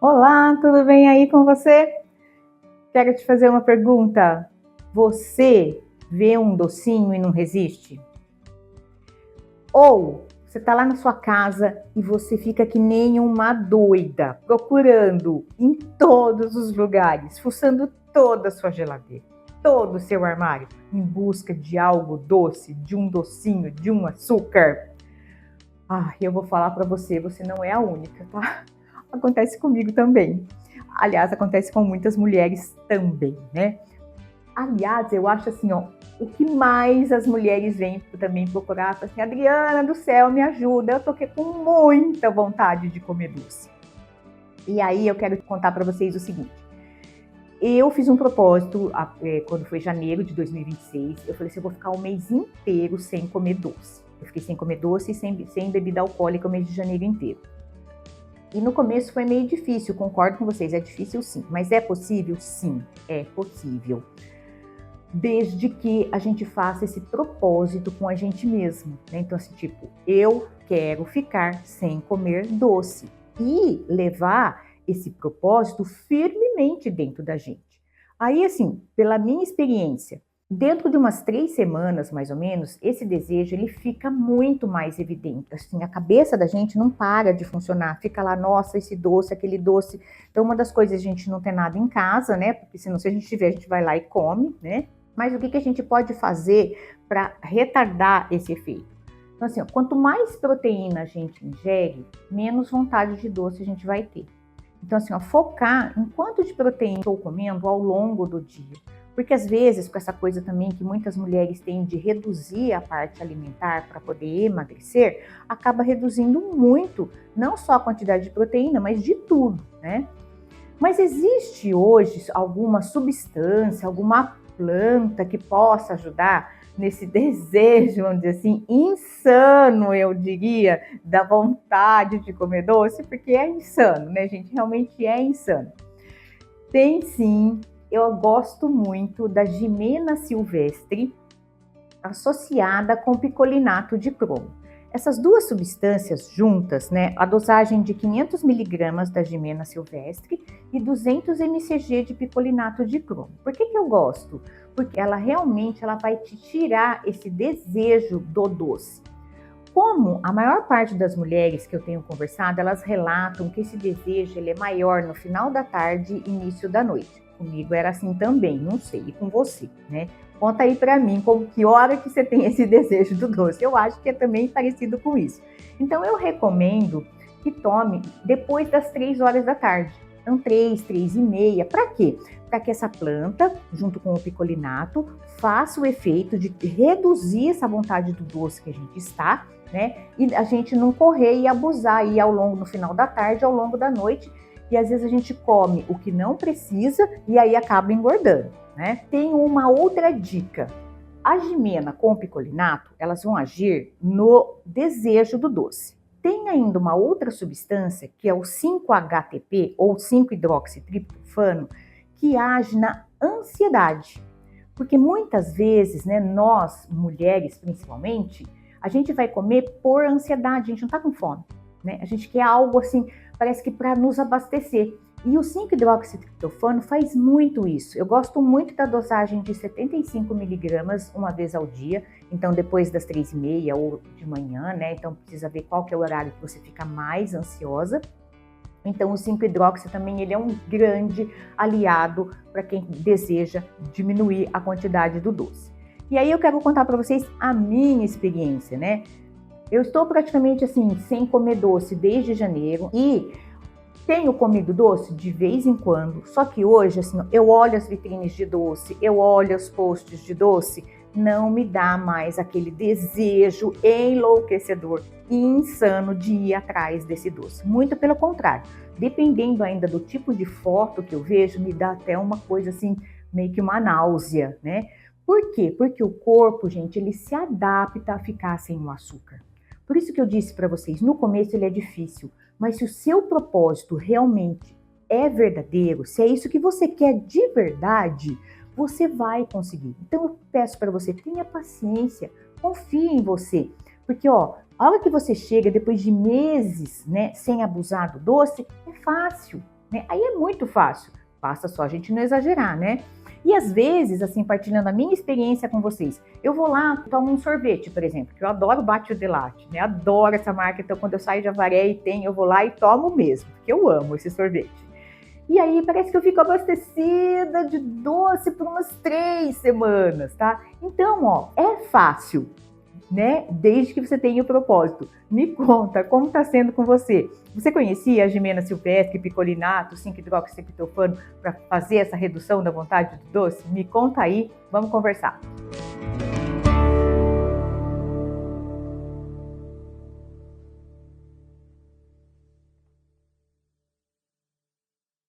Olá, tudo bem aí com você? Quero te fazer uma pergunta. Você vê um docinho e não resiste? Ou você está lá na sua casa e você fica que nem uma doida, procurando em todos os lugares, fuçando toda a sua geladeira, todo o seu armário, em busca de algo doce, de um docinho, de um açúcar? Eu vou falar para você, você não é a única, tá? Acontece comigo também. Aliás, acontece com muitas mulheres também, né? Aliás, eu acho assim, ó, o que mais as mulheres vêm também procurar, assim, Adriana do céu, me ajuda, eu tô aqui com muita vontade de comer doce. E aí eu quero contar para vocês o seguinte, eu fiz um propósito quando foi janeiro de 2026, eu falei assim, eu vou ficar um mês inteiro sem comer doce. Eu fiquei sem comer doce e sem bebida alcoólica o mês de janeiro inteiro. E no começo foi meio difícil, concordo com vocês, é difícil sim, mas é possível? Sim, é possível. Desde que a gente faça esse propósito com a gente mesmo, né? Então, assim, tipo, eu quero ficar sem comer doce e levar esse propósito firmemente dentro da gente. Aí, assim, pela minha experiência, dentro de umas 3 semanas, mais ou menos, esse desejo ele fica muito mais evidente. Assim, a cabeça da gente não para de funcionar, fica lá, nossa, esse doce, aquele doce. Então, uma das coisas a gente não tem nada em casa, né? Porque senão, se a gente tiver, a gente vai lá e come, né? Mas o que a gente pode fazer para retardar esse efeito? Então, assim, ó, quanto mais proteína a gente ingere, menos vontade de doce a gente vai ter. Então, assim, ó, focar em quanto de proteína estou comendo ao longo do dia. Porque às vezes, com essa coisa também que muitas mulheres têm de reduzir a parte alimentar para poder emagrecer, acaba reduzindo muito, não só a quantidade de proteína, mas de tudo, né? Mas existe hoje alguma substância, alguma planta que possa ajudar nesse desejo, vamos dizer assim, insano, eu diria, da vontade de comer doce? Porque é insano, né, gente? Realmente é insano. Tem sim, eu gosto muito da Gimena silvestre associada com picolinato de cromo. Essas duas substâncias juntas, né, a dosagem de 500 miligramas da Gimena silvestre e 200 mcg de picolinato de cromo. Por que eu gosto? Porque ela realmente vai te tirar esse desejo do doce. Como a maior parte das mulheres que eu tenho conversado, elas relatam que esse desejo ele é maior no final da tarde e início da noite. Comigo era assim também, não sei, e com você, né? Conta aí para mim que hora que você tem esse desejo do doce. Eu acho que é também parecido com isso. Então eu recomendo que tome depois das 3 horas da tarde. Então 3, 3 e meia. Para quê? Para que essa planta, junto com o picolinato, faça o efeito de reduzir essa vontade do doce que a gente está, né? E a gente não correr e abusar aí no final da tarde, ao longo da noite, e às vezes a gente come o que não precisa e aí acaba engordando, né? Tem uma outra dica. A gimena com o picolinato, elas vão agir no desejo do doce. Tem ainda uma outra substância, que é o 5-HTP, ou 5-hidroxitriptofano, que age na ansiedade. Porque muitas vezes, né, nós, mulheres principalmente, a gente vai comer por ansiedade, a gente não está com fome, né? A gente quer algo assim, parece que para nos abastecer. E o 5-hidroxitriptofano faz muito isso. Eu gosto muito da dosagem de 75 miligramas uma vez ao dia, então depois das 3 e meia ou de manhã, né? Então precisa ver qual que é o horário que você fica mais ansiosa. Então, o 5-hidroxi também ele é um grande aliado para quem deseja diminuir a quantidade do doce. E aí eu quero contar para vocês a minha experiência, né? Eu estou praticamente assim, sem comer doce desde janeiro e tenho comido doce de vez em quando, só que hoje, assim, eu olho as vitrines de doce, eu olho os posts de doce, não me dá mais aquele desejo enlouquecedor e insano de ir atrás desse doce. Muito pelo contrário, dependendo ainda do tipo de foto que eu vejo, me dá até uma coisa assim, meio que uma náusea, né? Por quê? Porque o corpo, gente, ele se adapta a ficar sem o açúcar. Por isso que eu disse para vocês, no começo ele é difícil, mas se o seu propósito realmente é verdadeiro, se é isso que você quer de verdade, você vai conseguir. Então eu peço para você, tenha paciência, confie em você. Porque, ó, a hora que você chega depois de meses, né, sem abusar do doce, é fácil. né? Aí é muito fácil, basta só a gente não exagerar, né? E às vezes, assim, partilhando a minha experiência com vocês, eu vou lá, tomo um sorvete, por exemplo, que eu adoro Bacio de Latte, né? Adoro essa marca, então quando eu saio de Avaré e tem, eu vou lá e tomo mesmo, porque eu amo esse sorvete. E aí parece que eu fico abastecida de doce por umas 3 semanas, tá? Então, ó, é fácil, né? Desde que você tenha o propósito. Me conta como está sendo com você. Você conhecia a Gimena silvestre, picolinato, 5-hidroxitriptofano para fazer essa redução da vontade do doce? Me conta aí, vamos conversar.